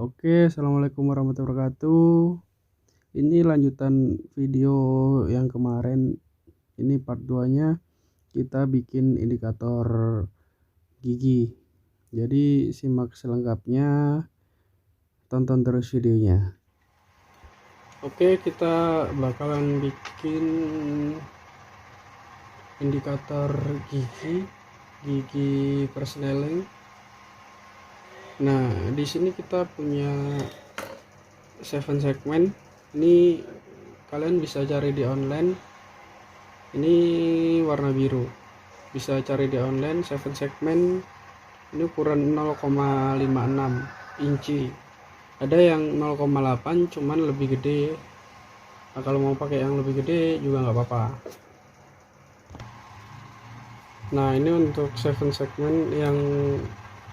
Oke, assalamualaikum warahmatullahi wabarakatuh. Ini lanjutan video yang kemarin. Ini part 2-nya, kita bikin indikator gigi. Jadi simak selengkapnya, tonton terus videonya. Oke, kita bakalan bikin indikator gigi persneling. Nah, di sini kita punya 7 segmen. Ini kalian bisa cari di online. Ini warna biru. Bisa cari di online 7 segmen. Ini ukuran 0,56 inci. Ada yang 0,8 cuman lebih gede. Nah, kalau mau pakai yang lebih gede juga nggak apa-apa. Nah, ini untuk 7 segmen yang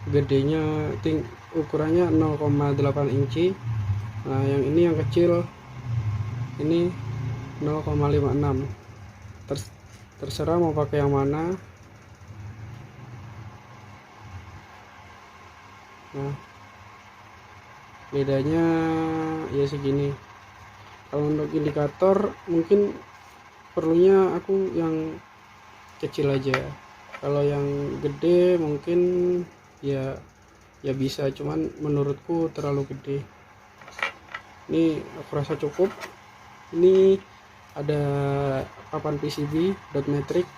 gedenya ukurannya 0,8 inci. Nah, yang ini yang kecil ini 0,56. Terserah mau pakai yang mana. Nah, bedanya ya segini. Kalau untuk indikator mungkin perlunya aku yang kecil aja. Kalau yang gede mungkin ya bisa, cuman menurutku terlalu gede. Ini aku rasa cukup. Ini ada papan PCB dot metric,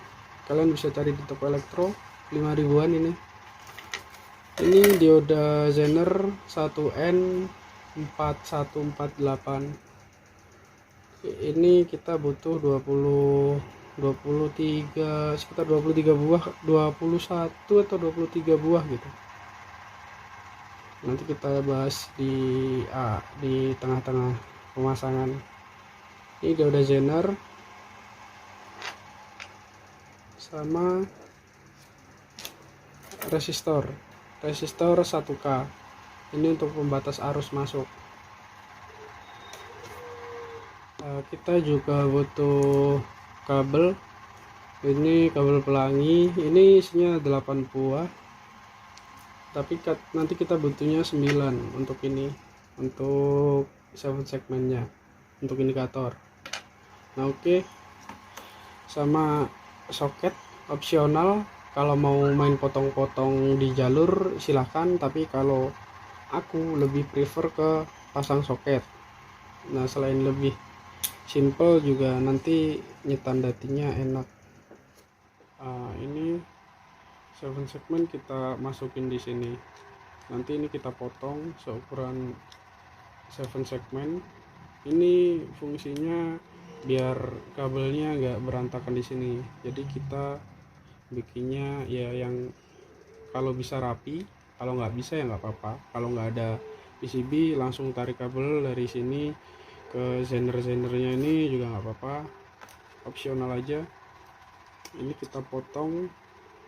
kalian bisa cari di toko elektro, 5.000-an. Ini dioda Zener 1N4148. Ini kita butuh 23 sekitar 23 buah, 21 atau 23 buah gitu. Nanti kita bahas di tengah-tengah pemasangan. Ini dioda Zener sama resistor 1K. Ini untuk pembatas arus masuk. Kita juga butuh kabel. Ini kabel pelangi, ini isinya 8 buah, tapi nanti kita butuhnya 9 untuk ini, untuk 7 segmennya, untuk indikator. Nah, oke. Sama soket opsional, kalau mau main potong-potong di jalur silahkan, tapi kalau aku lebih prefer ke pasang soket. Nah, selain lebih simple juga nanti nyetan datinya enak. Ini 7 segmen kita masukin di sini. Nanti ini kita potong seukuran 7 segmen. Ini fungsinya biar kabelnya nggak berantakan di sini. Jadi kita bikinnya ya yang kalau bisa rapi, kalau nggak bisa ya nggak apa-apa. Kalau nggak ada PCB langsung tarik kabel dari sini ke zenernya ini juga nggak apa-apa, opsional aja. Ini kita potong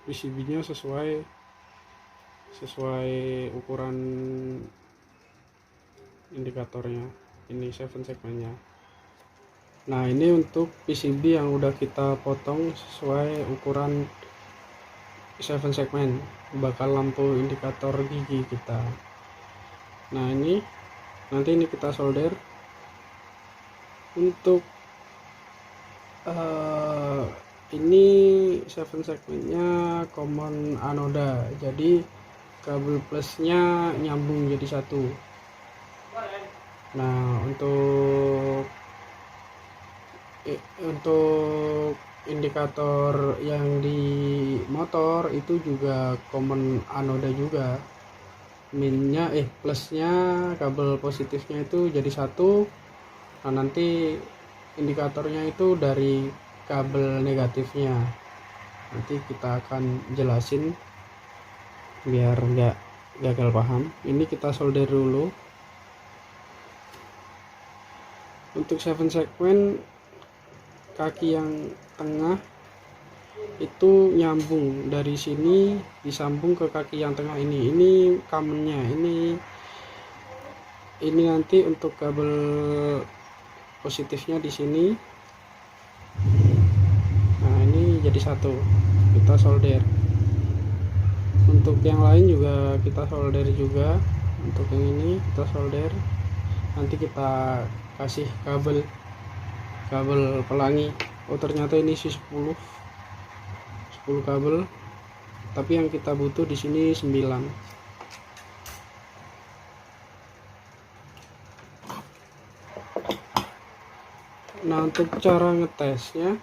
PCB-nya sesuai ukuran indikatornya. Ini 7 segmennya. Nah, ini untuk PCB yang udah kita potong sesuai ukuran 7 segmen, bakal lampu indikator gigi kita. Nah, ini nanti ini kita solder. Untuk ini 7 segmennya common anoda, jadi kabel plusnya nyambung jadi satu. Nah, untuk indikator yang di motor itu juga common anoda juga, plusnya kabel positifnya itu jadi satu. Nah, nanti indikatornya itu dari kabel negatifnya. Nanti kita akan jelasin biar nggak gagal paham. Ini kita solder dulu. Untuk 7 segmen, kaki yang tengah itu nyambung dari sini, disambung ke kaki yang tengah ini. Ini kamennya. Ini nanti untuk kabel positifnya di sini. Nah, ini jadi satu, kita solder. Untuk yang lain juga kita solder juga Untuk yang ini kita solder, nanti kita kasih kabel pelangi. Oh ternyata ini isi 10 kabel, tapi yang kita butuh di sini 9. Nah untuk cara ngetesnya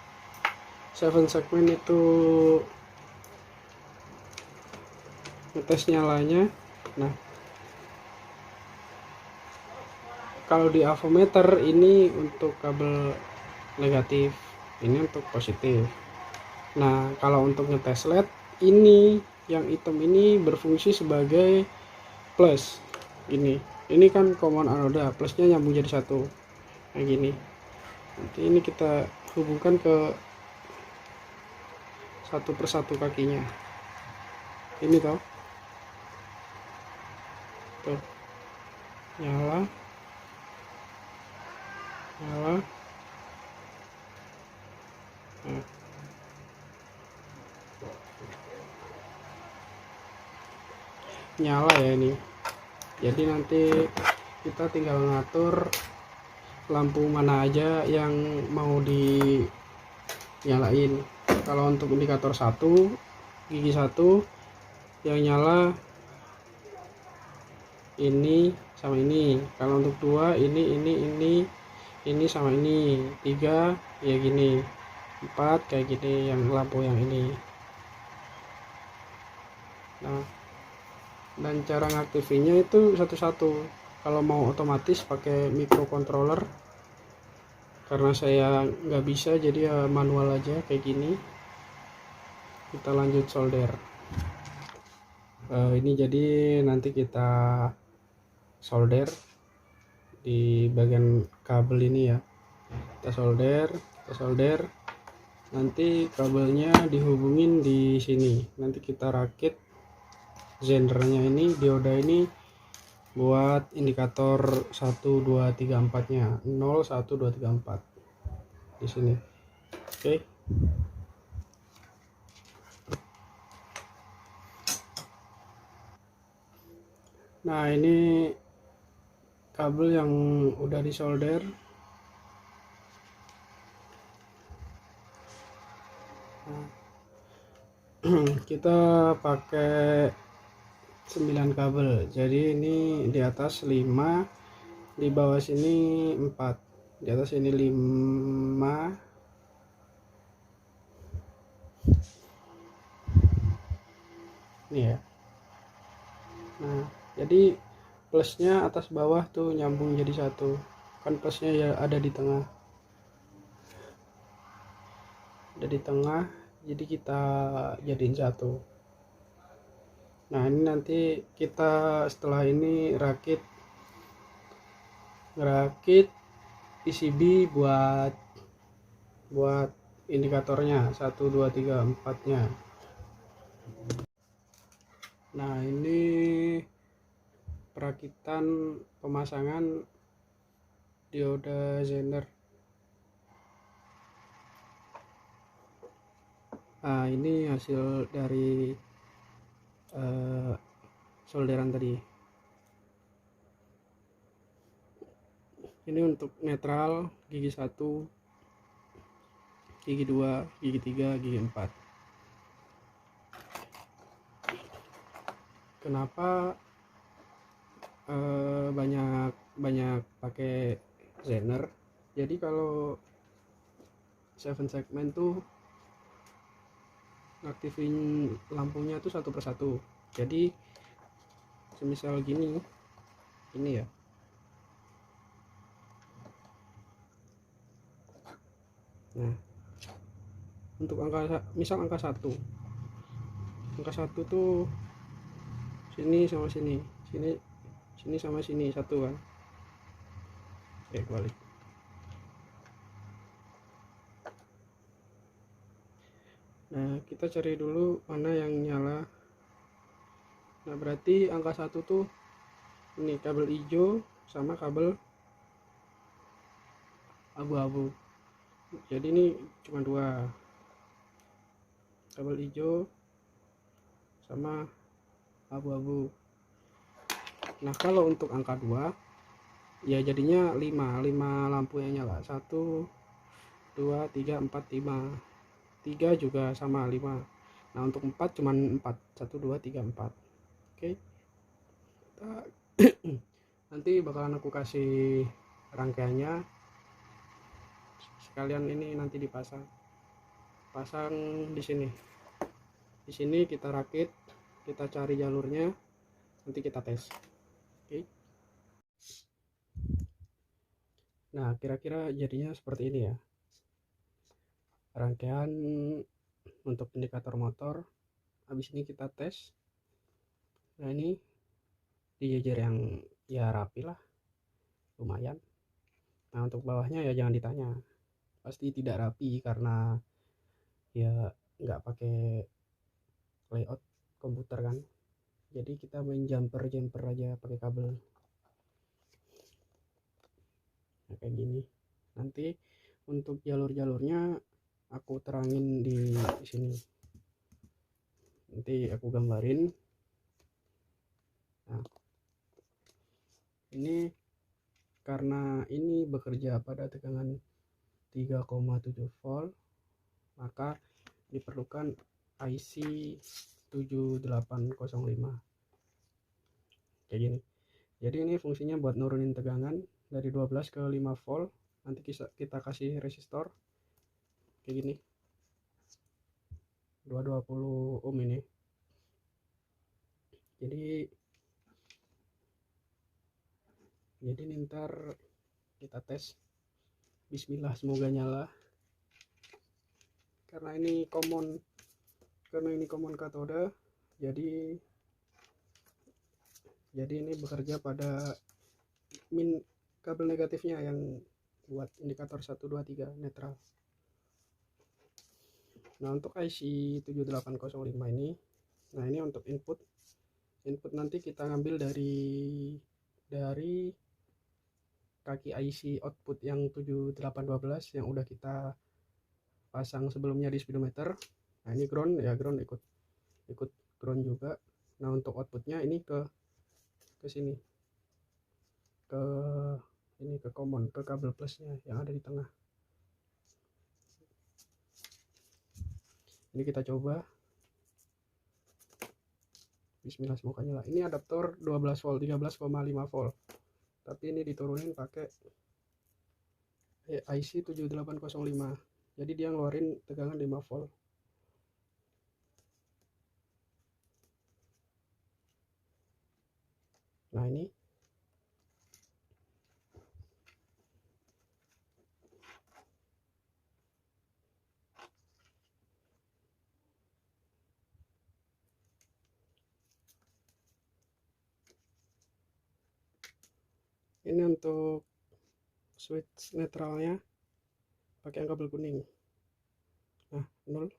7 segmen itu ngetes nyalanya. Nah kalau di avometer ini untuk kabel negatif, ini untuk positif. Nah kalau untuk ngetes LED, ini yang hitam ini berfungsi sebagai plus. Ini kan common anoda, plusnya nyambung jadi satu kayak gini. Nanti ini kita hubungkan ke satu persatu kakinya, ini tuh nyala nah. Nyala ya ini. Jadi nanti kita tinggal ngatur lampu mana aja yang mau dinyalain. Kalau untuk indikator 1 gigi 1 yang nyala ini sama ini. Kalau untuk 2 ini sama ini. 3 ya gini. 4 kayak gini yang lampu yang ini. Nah dan cara ngaktifinnya itu satu-satu. Kalau mau otomatis pakai microcontroller, karena saya nggak bisa jadi ya manual aja kayak gini. Kita lanjut solder. Ini jadi nanti kita solder di bagian kabel ini ya. Kita solder, nanti kabelnya dihubungin di sini. Nanti kita rakit zendernya ini, dioda ini buat indikator 1 2 3 4 nya 0 1 2 3 4 di sini. Oke. Nah ini kabel yang udah disolder. Kita pakai 9 kabel, jadi ini di atas 5, di bawah sini 4, di atas ini 5, nih ya. Nah jadi plusnya atas bawah tuh nyambung jadi satu, kan plusnya ya ada di tengah, jadi kita jadiin satu. Nah ini nanti kita setelah ini ngerakit PCB buat indikatornya 1 2 3 4 nya. Nah ini perakitan pemasangan dioda zener. Nah ini hasil dari solderan tadi. Ini untuk netral gigi 1, gigi 2, gigi 3, gigi 4. Kenapa banyak pakai zener? Jadi kalau 7 segmen tuh aktifin lampunya tuh satu persatu. Jadi semisal gini, ini ya. Nah untuk misal angka 1 tuh sini sama sini, sini sama sini satu kan. Balik. Nah kita cari dulu mana yang nyala. Nah berarti angka 1 tuh ini kabel hijau sama kabel abu-abu. Jadi ini cuma 2, kabel hijau sama abu-abu. Nah kalau untuk angka 2 ya jadinya 5 lampu yang nyala, 1 2 3 4 5. 3 juga sama 5. Nah untuk 4 cuman 4, 1 2 3 4. Oke, nanti bakalan aku kasih rangkaiannya sekalian, ini nanti dipasang di sini. Di sini kita rakit, kita cari jalurnya, nanti kita tes. Oke. Nah, kira-kira jadinya seperti ini ya. Rangkaian untuk indikator motor. Habis ini kita tes. Nah, ini dijejer yang ya rapi lah, lumayan. Nah, untuk bawahnya ya jangan ditanya. Pasti tidak rapi karena ya nggak pakai layout komputer kan. Jadi kita main jumper aja pakai kabel. Nah, kayak gini. Nanti untuk jalur-jalurnya aku terangin di sini. Nanti aku gambarin. Nah, ini karena ini bekerja pada tegangan 3,7 volt, maka diperlukan IC 7805 kayak gini. Jadi ini fungsinya buat nurunin tegangan dari 12 ke 5 volt. Nanti kita kasih resistor kayak gini, 220 ohm ini. Jadi ntar kita tes. Bismillah, semoga nyala. Karena ini common katode, jadi ini bekerja pada kabel negatifnya yang buat indikator 1 2 3 netral. Nah, untuk IC 7805 ini, nah ini untuk input nanti kita ngambil dari kaki IC output yang 7812 yang udah kita pasang sebelumnya di speedometer. Nah, ini ground ya, ground ikut ground juga. Nah, untuk outputnya ini ke sini, ke common, ke kabel plusnya yang ada di tengah. Ini kita coba. Bismillah, semoga nyala. Ini adaptor 12 volt, 13,5 volt. Tapi ini diturunin pakai IC 7805. Jadi dia ngeluarin tegangan 5 volt. Nah, ini untuk switch netralnya pakai yang kabel kuning. Nah, 0.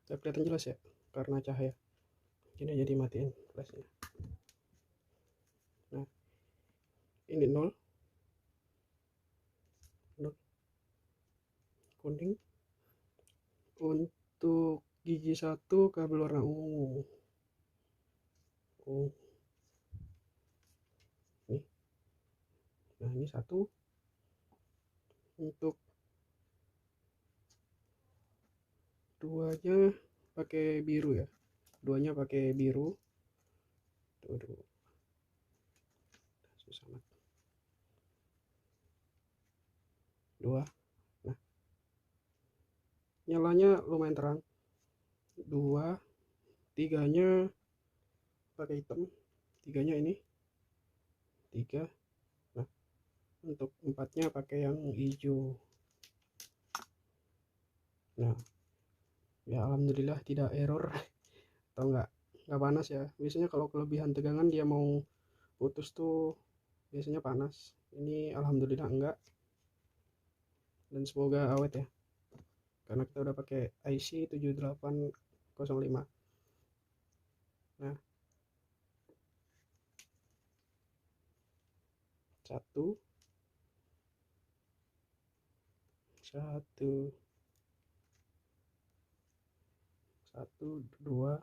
Tidak kelihatan jelas ya karena cahaya. Ini jadi matiin flashnya. Nah, ini 0 kuning. Untuk gigi 1 kabel warna ungu. Nah, ini 1. Untuk 2-nya pakai biru ya. 2-nya pakai biru. Tuh. Susah banget. 2. Nah, nyalanya lumayan terang. 2. 3-nya pakai hitam. 3-nya ini 3. Nah, untuk 4-nya pakai yang hijau. Nah, ya alhamdulillah tidak error atau enggak panas ya. Biasanya kalau kelebihan tegangan dia mau putus tuh biasanya panas. Ini alhamdulillah enggak. Dan semoga awet ya, karena kita udah pakai IC 7805. Nah, 1 2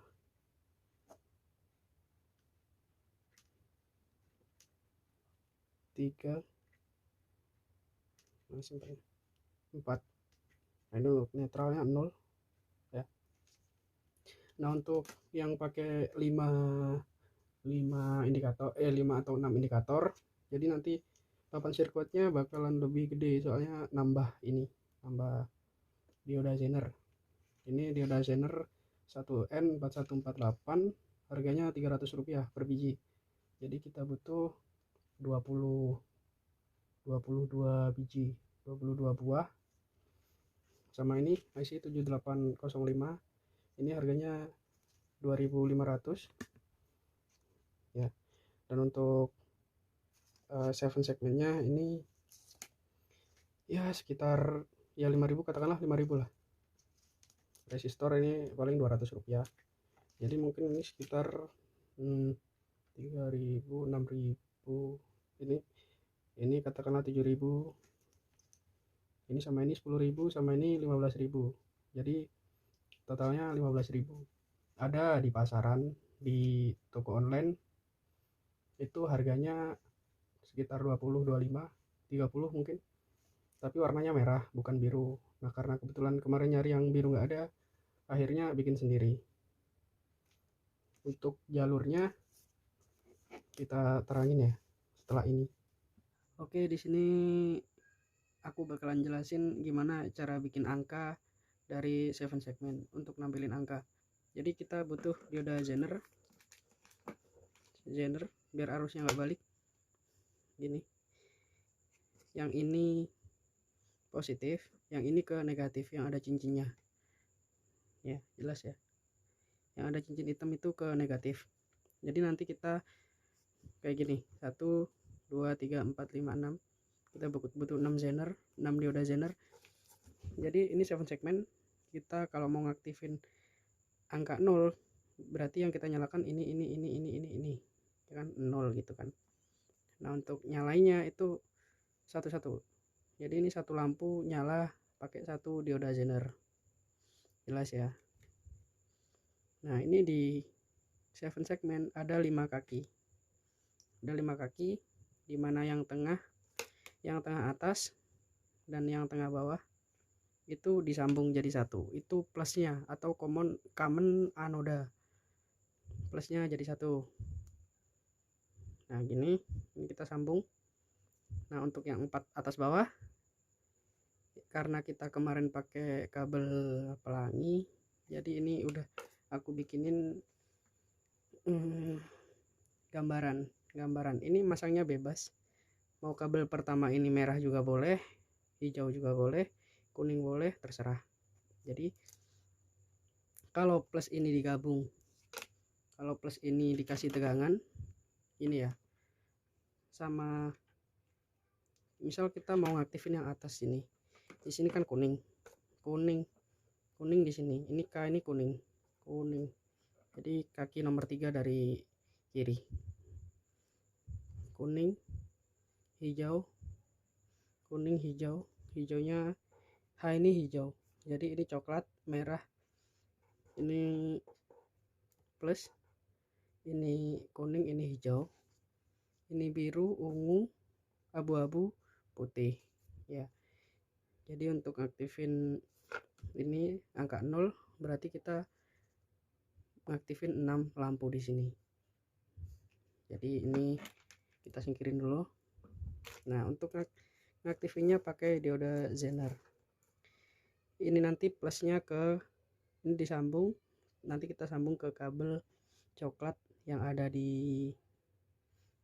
3, sampai 4. Nah ini netralnya 0 ya. Nah untuk yang pakai 5 indikator 5 atau 6 indikator, jadi nanti papan sirkuitnya bakalan lebih gede, soalnya nambah dioda zener. Ini dioda zener 1N4148, harganya Rp300 per biji. Jadi kita butuh 22 biji, 22 buah. Sama ini IC 7805, ini harganya 2.500 ya. Dan untuk 7 segmennya ini ya sekitar ya 5.000, katakanlah 5.000 lah. Resistor ini paling Rp200, jadi mungkin ini sekitar 3.000, 6.000, ini katakanlah 7.000, ini sama ini 10.000, sama ini 15.000, jadi totalnya 15.000. Ada di pasaran, di toko online itu harganya sekitar 20, 25, 30 mungkin, tapi warnanya merah bukan biru. Nah karena kebetulan kemarin nyari yang biru nggak ada, akhirnya bikin sendiri. Untuk jalurnya kita terangin ya setelah ini. Oke, di sini aku bakalan jelasin gimana cara bikin angka dari 7 segmen. Untuk nampilin angka, jadi kita butuh dioda zener biar arusnya nggak balik gini. Yang ini positif, yang ini ke negatif, yang ada cincinnya ya, jelas ya. Yang ada cincin hitam itu ke negatif. Jadi nanti kita kayak gini, 1, 2, 3, 4, 5, 6, kita butuh 6 zener, 6 dioda zener. Jadi ini 7 segmen. Kita kalau mau ngaktifin angka 0, berarti yang kita nyalakan ini ya kan, 0 gitu kan. Nah untuk nyalainya itu satu-satu, jadi ini satu lampu nyala pakai satu dioda zener, jelas ya. Nah ini di 7 segmen ada 5 kaki, dimana yang tengah atas dan yang tengah bawah itu disambung jadi satu. Itu plusnya atau common anoda, plusnya jadi satu. Nah gini, ini kita sambung. Nah untuk yang 4 atas bawah, karena kita kemarin pakai kabel pelangi, jadi ini udah aku bikinin gambaran. Ini masangnya bebas, mau kabel pertama ini merah juga boleh, hijau juga boleh, kuning boleh, terserah. Jadi kalau plus ini digabung, kalau plus ini dikasih tegangan ini ya, sama misal kita mau ngaktifin yang atas sini, di sini kan kuning di sini, ini K, ini kuning, jadi kaki nomor 3 dari kiri, kuning hijau, hijaunya H ini hijau, jadi ini coklat, merah ini plus, ini kuning, ini hijau, ini biru, ungu, abu-abu, putih ya. Jadi untuk aktifin ini angka 0, berarti kita ngaktifin 6 lampu di sini. Jadi ini kita singkirin dulu. Nah untuk ngaktifinnya pakai dioda zener. Ini nanti plusnya ke ini disambung, nanti kita sambung ke kabel coklat yang ada di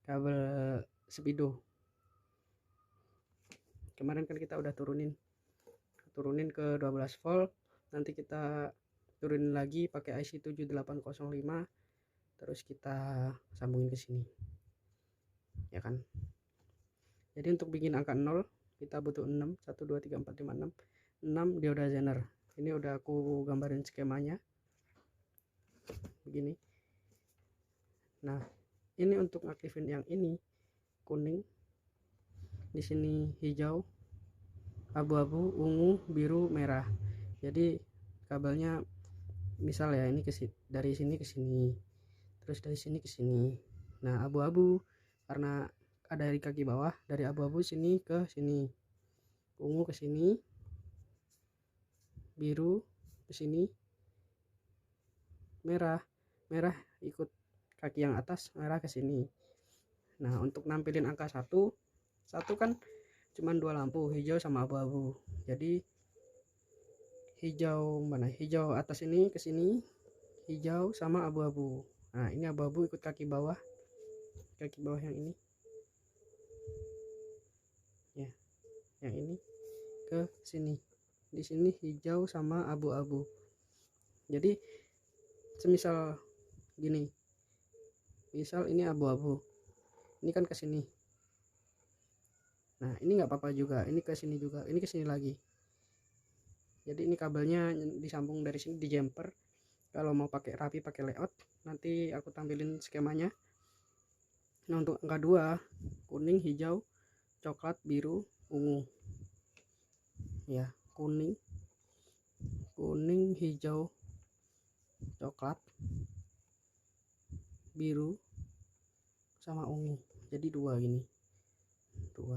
kabel speedo. Kemarin kan kita udah turunin ke 12 volt, nanti kita turunin lagi pakai IC 7805, terus kita sambungin ke sini ya kan. Jadi untuk bikin angka 0 kita butuh 6, 1, 2, 3, 4, 5, 6 dioda zener. Ini udah aku gambarin skemanya begini. Nah ini untuk aktifin yang ini kuning, di sini hijau, abu-abu, ungu, biru, merah. Jadi kabelnya misal ya ini dari sini ke sini, terus dari sini ke sini. Nah abu-abu karena dari kaki bawah, dari abu-abu sini ke sini, ungu ke sini, biru ke sini, merah ikut kaki yang atas, merah ke sini. Nah, untuk nampilin angka 1 kan cuman 2 lampu, hijau sama abu-abu. Jadi hijau atas ini ke sini, hijau sama abu-abu. Nah, ini abu-abu ikut kaki bawah yang ini ya, yang ini ke sini. Di sini hijau sama abu-abu. Jadi semisal gini, misal ini abu-abu, ini kan ke sini. Nah, ini nggak apa-apa juga, ini ke sini juga, ini ke sini lagi. Jadi ini kabelnya disambung dari sini di jumper. Kalau mau pakai rapi, pakai layout, nanti aku tampilin skemanya. Nah, untuk angka 2, kuning, hijau, coklat, biru, ungu. Ya, kuning, hijau, coklat, biru, sama ungu. Jadi 2 gini. 2.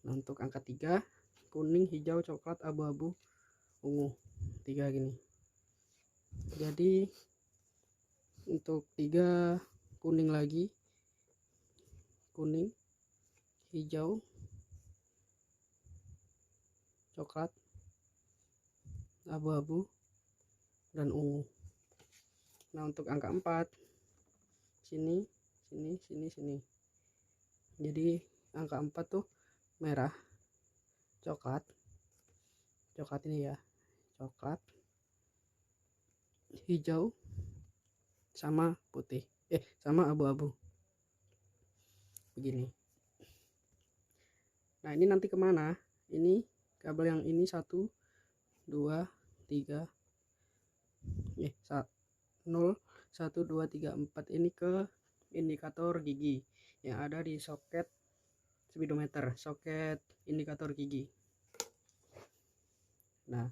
Nah, untuk angka 3, kuning, hijau, coklat, abu-abu, ungu. 3 gini. Jadi untuk 3 kuning lagi, kuning, hijau, coklat, abu-abu, dan ungu. Nah, untuk angka 4, sini. Jadi angka 4 tuh merah, coklat ini ya, coklat, hijau, sama putih, sama abu-abu begini. Nah, ini nanti kemana? Ini kabel yang ini 1 2 3 0 1 2 3 4 ini ke indikator gigi yang ada di soket speedometer, soket indikator gigi. Nah,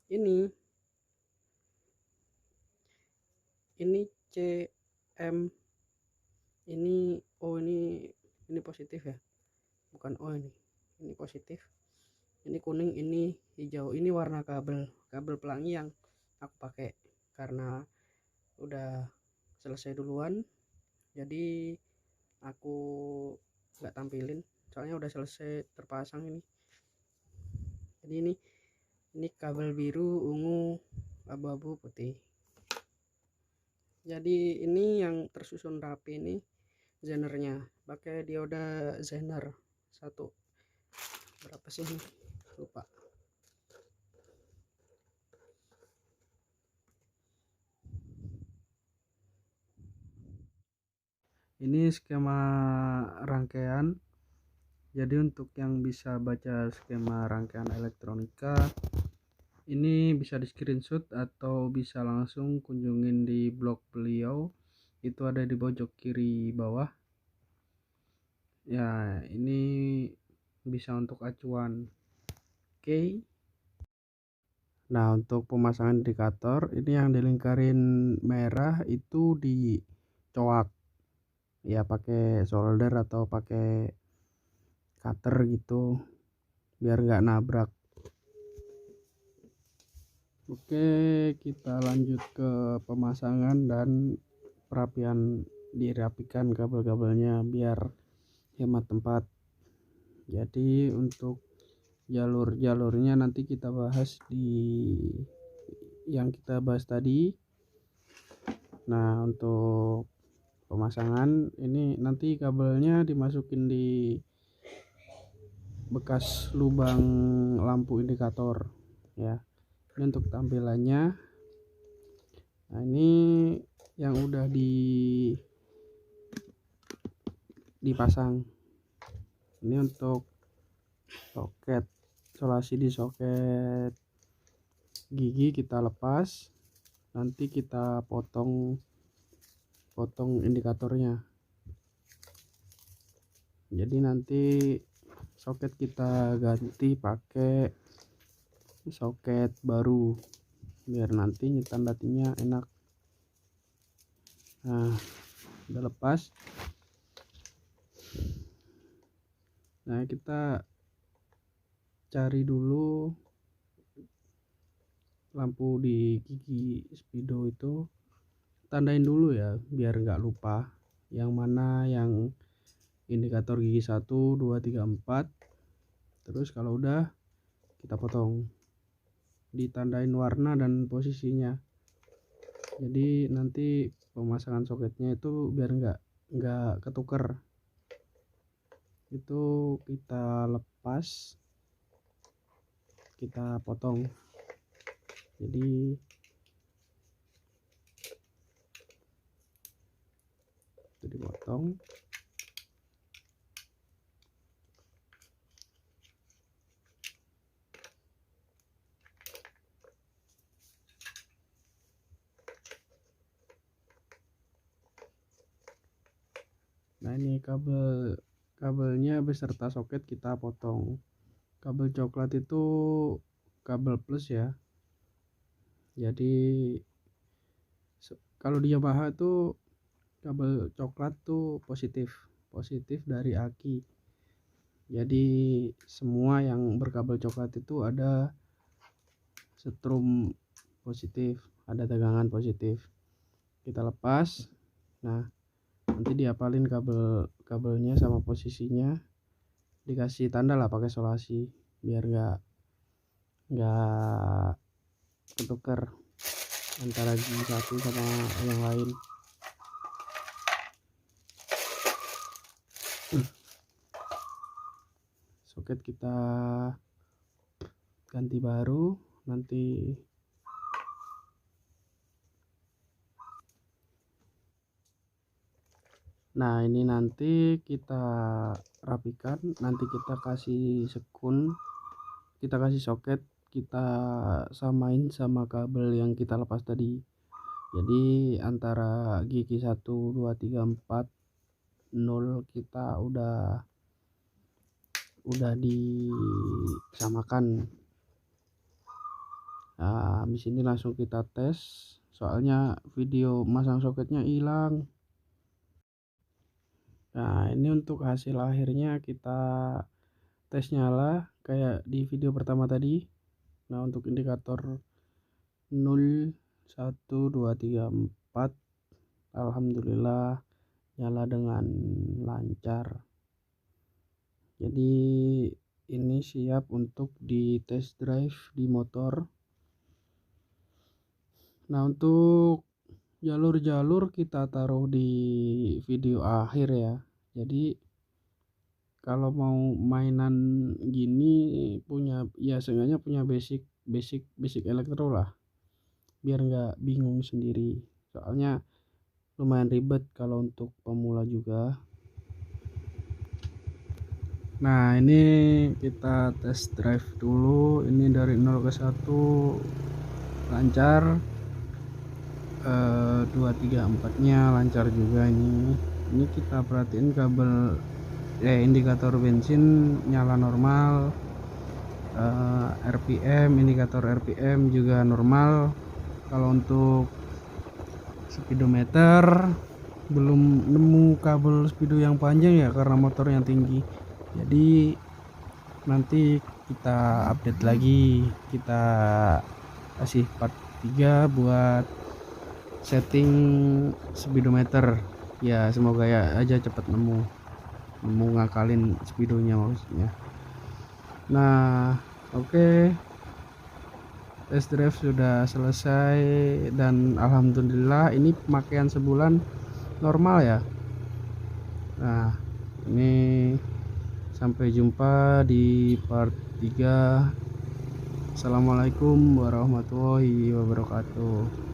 ini CM, ini O, ini positif ya, bukan O, ini positif, ini kuning, ini hijau. Ini warna kabel pelangi yang aku pakai karena udah selesai duluan, jadi aku nggak tampilin soalnya udah selesai terpasang ini. Jadi ini kabel biru, ungu, abu-abu, putih. Jadi ini yang tersusun rapi, ini Zenernya, pakai dioda Zener 1. Berapa sih ini? Lupa. Ini skema rangkaian. Jadi untuk yang bisa baca skema rangkaian elektronika, ini bisa di screenshot atau bisa langsung kunjungin di blog beliau, itu ada di pojok kiri bawah ya. Ini bisa untuk acuan. Oke. Nah, untuk pemasangan indikator, ini yang dilingkarin merah itu dicoak ya, pakai solder atau pakai cutter gitu biar nggak nabrak. Oke, kita lanjut ke pemasangan dan perapian. Dirapikan kabel-kabelnya biar hemat tempat. Jadi untuk jalur-jalurnya nanti kita bahas di yang kita bahas tadi. Nah, untuk pemasangan ini nanti kabelnya dimasukin di bekas lubang lampu indikator ya. Ini untuk tampilannya. Nah, ini yang udah dipasang. Ini untuk soket, isolasi di soket gigi kita lepas, nanti kita potong indikatornya. Jadi nanti soket kita ganti pakai soket baru biar nanti nyetan datinya enak. Nah, udah lepas. Nah, kita cari dulu lampu di gigi speedo itu, tandain dulu ya biar nggak lupa yang mana yang indikator gigi 1, 2, 3, 4. Terus kalau udah kita potong, ditandain warna dan posisinya. Jadi nanti pemasangan soketnya itu biar nggak ketuker. Itu kita lepas, kita potong. Jadi itu dipotong. Nah, ini kabelnya beserta soket kita potong. Kabel coklat itu kabel plus ya. Jadi kalau di Yamaha tuh kabel coklat tuh positif dari aki. Jadi semua yang berkabel coklat itu ada setrum positif, ada tegangan positif. Kita lepas. Nah, nanti diapalin kabelnya sama posisinya, dikasih tanda lah pakai solasi biar nggak ketuker antara gigi satu sama yang lain. Soket kita ganti baru nanti. Nah, ini nanti kita rapikan, nanti kita kasih sekun, kita kasih soket, kita samain sama kabel yang kita lepas tadi. Jadi antara gigi 1, 2, 3, 4, 0 kita udah disamakan. Nah, habis ini langsung kita tes, soalnya video masang soketnya hilang. Nah, ini untuk hasil akhirnya kita tes nyala kayak di video pertama tadi. Nah, untuk indikator 0, 1, 2, 3, 4 alhamdulillah nyala dengan lancar. Jadi ini siap untuk di test drive di motor. Nah, untuk jalur-jalur kita taruh di video akhir ya. Jadi kalau mau mainan gini seenggaknya punya basic elektro lah, biar nggak bingung sendiri, soalnya lumayan ribet kalau untuk pemula juga. Nah, ini kita test drive dulu. Ini dari 0 ke 1 lancar, 2, 3, 4 nya lancar juga. Ini kita perhatiin kabel indikator bensin nyala normal, indikator RPM juga normal. Kalau untuk speedometer belum nemu kabel speedo yang panjang ya, karena motor yang tinggi. Jadi nanti kita update lagi, kita kasih part 3 buat setting speedometer ya. Semoga ya aja cepet nemu ngakalin speedonya maksudnya. Nah, oke. Test drive sudah selesai dan alhamdulillah ini pemakaian sebulan normal ya. Nah, ini sampai jumpa di part 3. Assalamualaikum warahmatullahi wabarakatuh.